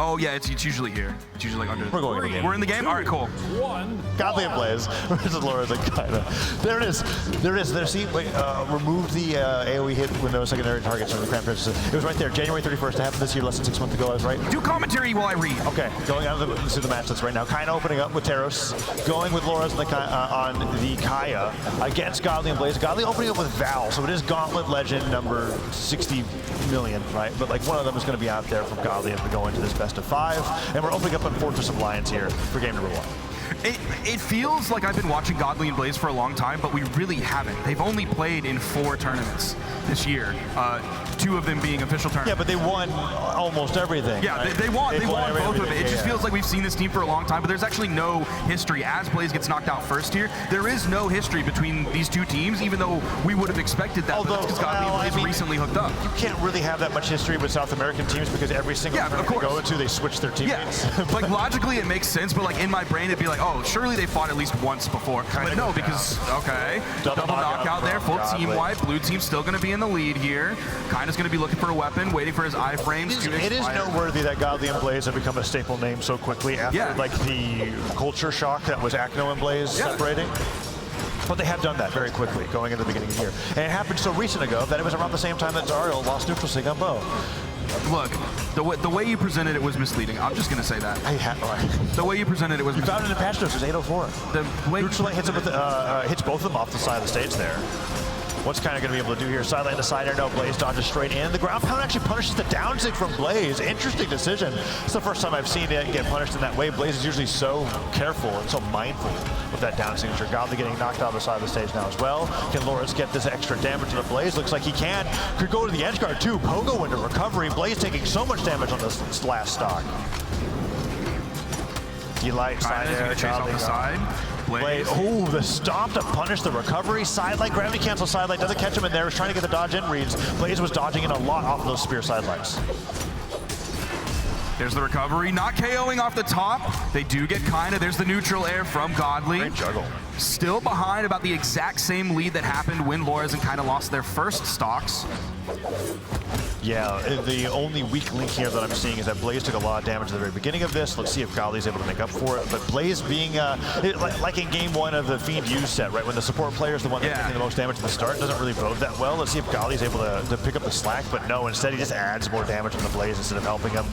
Oh yeah, it's usually here. It's usually like under. We're going in the game. We're in the game? All right, cool. Godly and Blaze versus Laura's and Kyna. There it is. There it is. There, see, removed the AoE hit with no secondary targets from the Crown Princess. It was right there, January 31st. It happened this year, less than 6 months ago. I was right. Do commentary while I read. Okay, going on to the match that's right now. Kyna opening up with Teros, going with Laura's on the Kaya against Godly and Blaze. Godly opening up with Val, so it is Gauntlet Legend number 60 million, right? But like one of them is going to be out there from Godly as we go into this best of 5, and we're opening up on Fortress of Lions here for game number 1. It feels like I've been watching Godly and Blaze for a long time, but we really haven't. They've only played in 4 tournaments this year, 2 of them being official tournaments. Yeah, but they won almost everything. Yeah, right? they won both of it. It just feels like we've seen this team for a long time, but there's actually no history. As Blaze gets knocked out first here, there is no history between these 2 teams, even though we would have expected that. Although, but that's because Godly and Blaze recently hooked up. You can't really have that much history with South American teams because every single tournament they go into, they switch their teammates. Yeah, like logically it makes sense, but like in my brain it'd be like, oh, surely they fought at least once before. But no, because, okay, double knockout there, full team wipe. Blue team's still going to be in the lead here. Kyna's going to be looking for a weapon, waiting for his iframes to expire. It is noteworthy that Godly and Blaze have become a staple name so quickly after like the culture shock that was Acno and Blaze separating. But they have done that very quickly going into the beginning of the year. And it happened so recent ago that it was around the same time that Zariel lost neutral sig on Bo. Look, the way you presented it was misleading. I'm just going to say that. The way you presented it was misleading. Found it in patch notes, it was 804. The way neutral hits, hits both of them off the side of the stage there. What's Kyna going to be able to do here? Sideline to side air, no, Blaze dodges straight in. The ground pound actually punishes the down sig from Blaze. Interesting decision. It's the first time I've seen it get punished in that way. Blaze is usually so careful and so mindful with that down signature. Godly getting knocked out of the side of the stage now as well. Can Loris get this extra damage to the Blaze? Looks like he can. Could go to the edge guard too. Pogo into recovery. Blaze taking so much damage on this last stock. Delight side air, chase off the side. Blaze. Oh, the stomp to punish the recovery. Sidelight, gravity cancel sidelight. Doesn't catch him in there. He's trying to get the dodge in reads. Blaze was dodging in a lot off of those spear sidelights. There's the recovery, not KOing off the top. They do get Kyna. There's the neutral air from Godly. Great juggle. Still behind about the exact same lead that happened when Loras and Kyna lost their first stocks. Yeah, the only weak link here that I'm seeing is that Blaze took a lot of damage at the very beginning of this. Let's see if Godly's able to make up for it. But Blaze being, like in game 1 of the Fiend U set, right? When the support player is the one that's taking the most damage at the start, doesn't really bode that well. Let's see if Godly's able to pick up the slack, but no, instead he just adds more damage on the Blaze instead of helping him.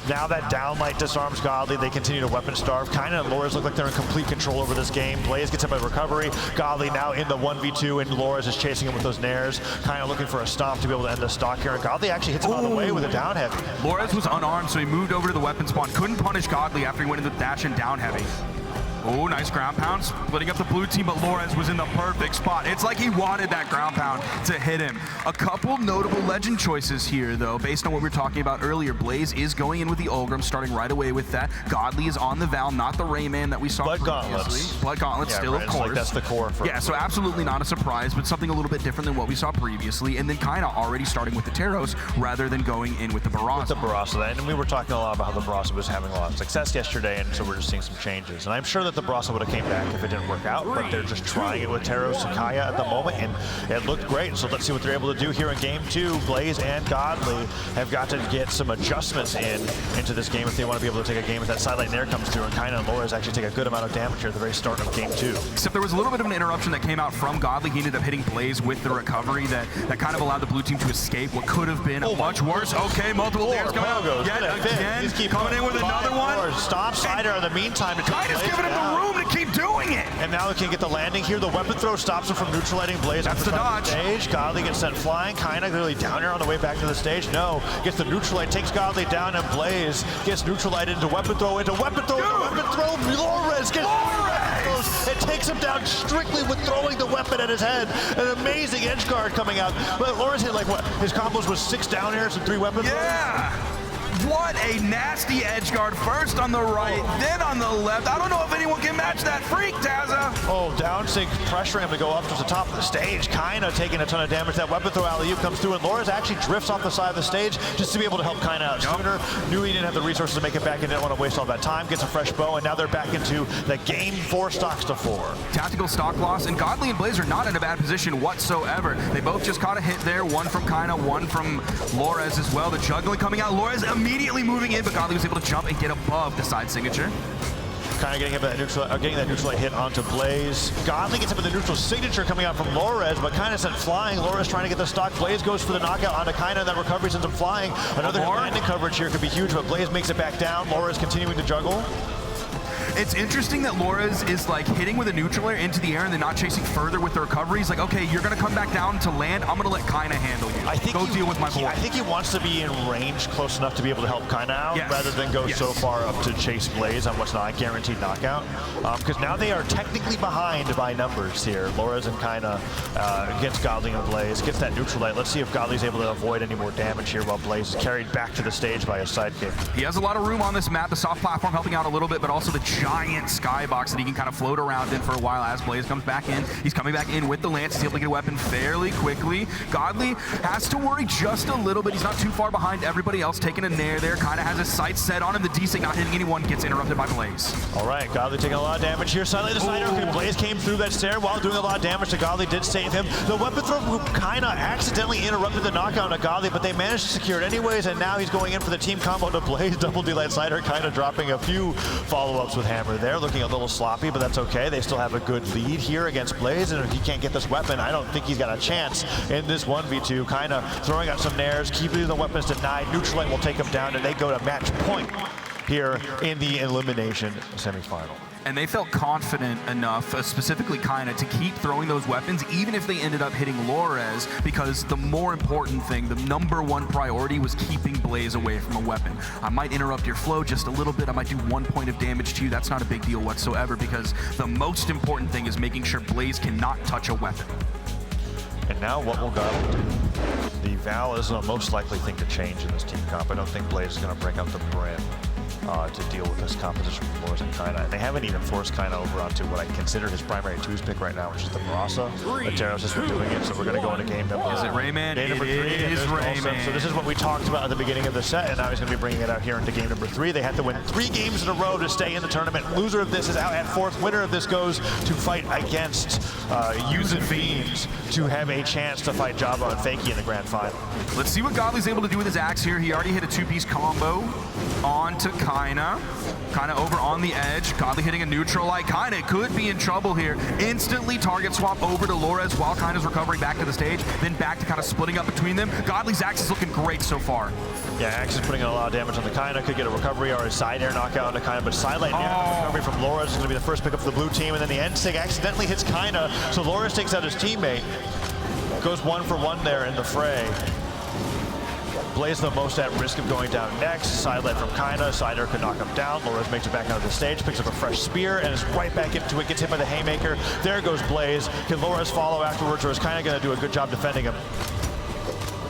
Now that downlight disarms Godly, they continue to weapon starve. Kyna and Loras look like they're in complete control over this game. Blaze gets him by recovery. Godly now in the 1v2, and Loras is chasing him with those nairs. Kyna looking for a stomp to be able to end the stock here, and Godly actually hits him out of the way with a down heavy. Loras was unarmed, so he moved over to the weapon spawn. Couldn't punish Godly after he went into the dash and down heavy. Oh, nice ground pound, splitting up the blue team, but Loras was in the perfect spot. It's like he wanted that ground pound to hit him. A couple notable legend choices here, though, based on what we were talking about earlier. Blaze is going in with the Ulgrim, starting right away with that. Godly is on the Val, not the Rayman that we saw Blood previously. Gauntlets. Blood Gauntlets, still, of course. Like that's the core for so absolutely not a surprise, but something a little bit different than what we saw previously. And then Kyna already starting with the Teros rather than going in with the Barasa. With the Barasa, and we were talking a lot about how the Barasa was having a lot of success yesterday, and so we're just seeing some changes. And I'm sure that the Barasa would have came back if it didn't work out, but they're just trying it with Teros and Kaya at the moment, and it looked great. So let's see what they're able to do here in game 2. Blaze and Godly have got to get some adjustments into this game if they want to be able to take a game if that sidelight nair comes through, and Kyna and Loras actually take a good amount of damage here at the very start of game 2. Except there was a little bit of an interruption that came out from Godly. He ended up hitting Blaze with the recovery that kind of allowed the blue team to escape what could have been much worse. Okay, multiple nairs coming out. Again, coming in with another one. Stop sider in the meantime. Kyna's giving him the room to keep doing it. And now they can get the landing here. The weapon throw stops him from neutralizing Blaze. That's the dodge. Stage. Godly gets sent flying. Kyna really down here on the way back to the stage. No. Gets the neutralite, takes Godly down, and Blaze gets neutralite into weapon throw, into weapon throw, Loras gets it takes him down strictly with throwing the weapon at his head. An amazing edge guard coming out. But Loras hit like what? His combos was 6 down airs and 3 weapons. What a nasty edge guard. First on the right, then on the left. I don't know if anyone can match that freak, Tazza. Oh, down sig pressuring him to go up to the top of the stage. Kyna taking a ton of damage. That weapon throw alley-oop comes through, and Loras actually drifts off the side of the stage just to be able to help Kyna out sooner. Knew he didn't have the resources to make it back and didn't want to waste all that time. Gets a fresh bow, and now they're back into the game 4 stocks to 4. Tactical stock loss, and Godly and Blaze are not in a bad position whatsoever. They both just caught a hit there, one from Kyna, one from Loras as well. The juggling coming out. Loras immediately immediately moving in, but Godly was able to jump and get above the side signature. Kind of getting that neutral hit onto Blaze. Godly gets him with the neutral signature coming out from Lorez, but kind of sent flying. Lorez trying to get the stock. Blaze goes for the knockout onto Kyna, and that recovery sends him flying. Another landing coverage here could be huge, but Blaze makes it back down. Lorez continuing to juggle. It's interesting that Lorez is like hitting with a neutral air into the air and then not chasing further with the recovery. He's like, okay, you're gonna come back down to land. I'm gonna let Kyna handle you. Go deal with my boy. I think he wants to be in range close enough to be able to help Kyna out rather than go so far up to chase Blaze on what's not a guaranteed knockout. Because now they are technically behind by numbers here. Lorez and Kyna against Godly and Blaze. Gets that neutral light. Let's see if Godly's able to avoid any more damage here while Blaze is carried back to the stage by his sidekick. He has a lot of room on this map. The soft platform helping out a little bit, but also the giant skybox that he can kind of float around in for a while as Blaze comes back in. He's coming back in with the lance. He's able to get a weapon fairly quickly. Godly has to worry just a little bit. He's not too far behind everybody else taking a nair there. Kind of has his sights set on him. The D-Sig not hitting anyone, gets interrupted by Blaze. All right, Godly taking a lot of damage here. Suddenly the side Blaze came through that stair while doing a lot of damage to Godly, did save him. The weapon throw from Kyna accidentally interrupted the knockout on Godly, but they managed to secure it anyways, and now he's going in for the team combo to Blaze. Double D-Light Cider, Kyna dropping a few follow-ups with Hammer there, looking a little sloppy, but that's okay. They still have a good lead here against Blaze, and if he can't get this weapon, I don't think he's got a chance in this 1v2. Kyna throwing out some nairs, keeping the weapons denied. Neutral Light will take him down, and they go to match point here in the Elimination semifinal. And they felt confident enough, specifically Kyna, to keep throwing those weapons, even if they ended up hitting Lorez, because the more important thing, the #1 priority was keeping Blaze away from a weapon. I might interrupt your flow just a little bit. I might do 1 point of damage to you. That's not a big deal whatsoever, because the most important thing is making sure Blaze cannot touch a weapon. And now what will Godly do? The Val is the most likely thing to change in this team comp. I don't think Blaze is going to break out the Brim to deal with this composition from Lorez and Kyna. And they haven't even forced Kyna over onto what I consider his primary twos pick right now, which is the Barasa. Materos has been doing it, so we're going to go into game number. Is it Rayman? Game number 3. It is Rayman. So this is what we talked about at the beginning of the set, and now he's going to be bringing it out here into game number 3. They have to win 3 games in a row to stay in the tournament. Loser of this is out at 4th. Winner of this goes to fight against Using Fiends to have a chance to fight Java and Fakey in the grand final. Let's see what Godly's able to do with his axe here. He already hit a 2-piece combo onto Kyna. Kyna over on the edge. Godly hitting a neutral light. Kyna could be in trouble here. Instantly target swap over to Lorez while Kyna's recovering back to the stage. Then back to kind of splitting up between them. Godly's axe is looking great so far. Yeah, axe is putting in a lot of damage on the Kyna. Could get a recovery or a side air knockout on the Kyna, but sidelight recovery from Lorez is going to be the first pick up for the blue team, and then the end sig accidentally hits Kyna, so Lorez takes out his teammate. Goes 1 for 1 there in the fray. Blaze the most at risk of going down next. Sidelight from Kyna. Cider could knock him down. Lorez makes it back onto the stage, picks up a fresh spear, and is right back into it. Gets hit by the haymaker. There goes Blaze. Can Lorez follow afterwards, or is Kyna going to do a good job defending him?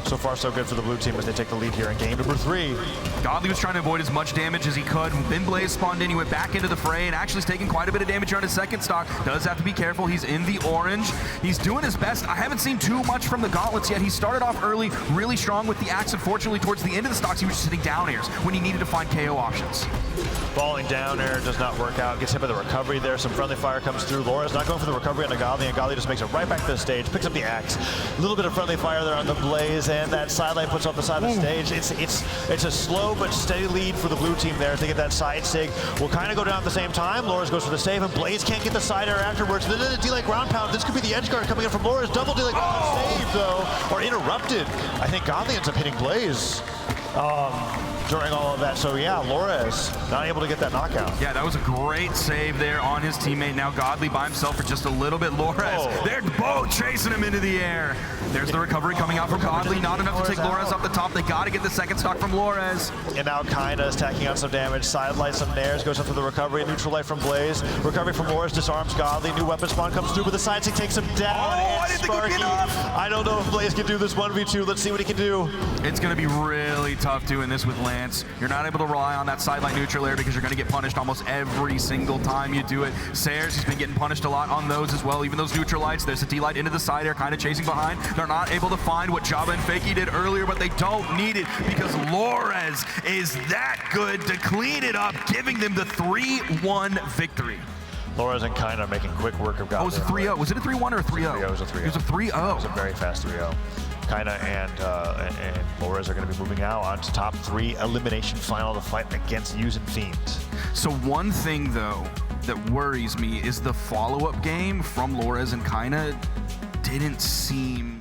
So far, so good for the blue team as they take the lead here in game number 3. Godly was trying to avoid as much damage as he could. Then Blaze spawned in. He went back into the fray and actually is taking quite a bit of damage on his second stock. Does have to be careful. He's in the orange. He's doing his best. I haven't seen too much from the gauntlets yet. He started off early, really strong with the axe. Unfortunately, towards the end of the stocks, he was just hitting down airs when he needed to find KO options. Falling down air does not work out. Gets hit by the recovery there. Some friendly fire comes through. Lorez not going for the recovery on the Godly, and Godly just makes it right back to the stage. Picks up the axe. A little bit of friendly fire there on the Blaze, and that sidelight puts off the side of the stage. It's a slow but steady lead for the blue team there as they get that side sig. Will kind of go down at the same time. Lorez goes for the save, and Blaze can't get the side air afterwards. Then a D-Light ground pound. This could be the edge guard coming in from Lorez. Double D-Light ground pound save though, or interrupted. I think Godly ends up hitting Blaze during all of that. So yeah, Lorez not able to get that knockout. Yeah, that was a great save there on his teammate. Now Godly by himself for just a little bit. Lorez, they're both chasing him into the air. There's the recovery coming out from Godly. Not enough to take Lorez off the top. They got to get the second stock from Lorez. And now Kyna is tacking on some damage. Sidelight some nairs, goes up for the recovery. Neutral light from Blaze. Recovery from Lorez disarms Godly. New weapon spawn comes through, but the side stick takes him down. I didn't think he'd get off. I don't know if Blaze can do this 1v2. Let's see what he can do. It's going to be really tough doing this with Lance. You're not able to rely on that sideline neutral air because you're going to get punished almost every single time you do it. Sayers has been getting punished a lot on those as well. Even those neutral lights, there's a D-Light into the side air, kind of chasing behind. They're not able to find what Java and Fakey did earlier, but they don't need it because Lorez is that good to clean it up, giving them the 3-1 victory. Lorez and Kyna making quick work of Godly. Oh, it was a 3-0. Was it a 3-1 or a 3-0? It was a 3-0. It was a 3-0. It was a very fast 3-0. Kyna and Flores are going to be moving out on to top 3 elimination final to fight against Using Fiends. So one thing though that worries me is the follow-up game from Flores and Kyna didn't seem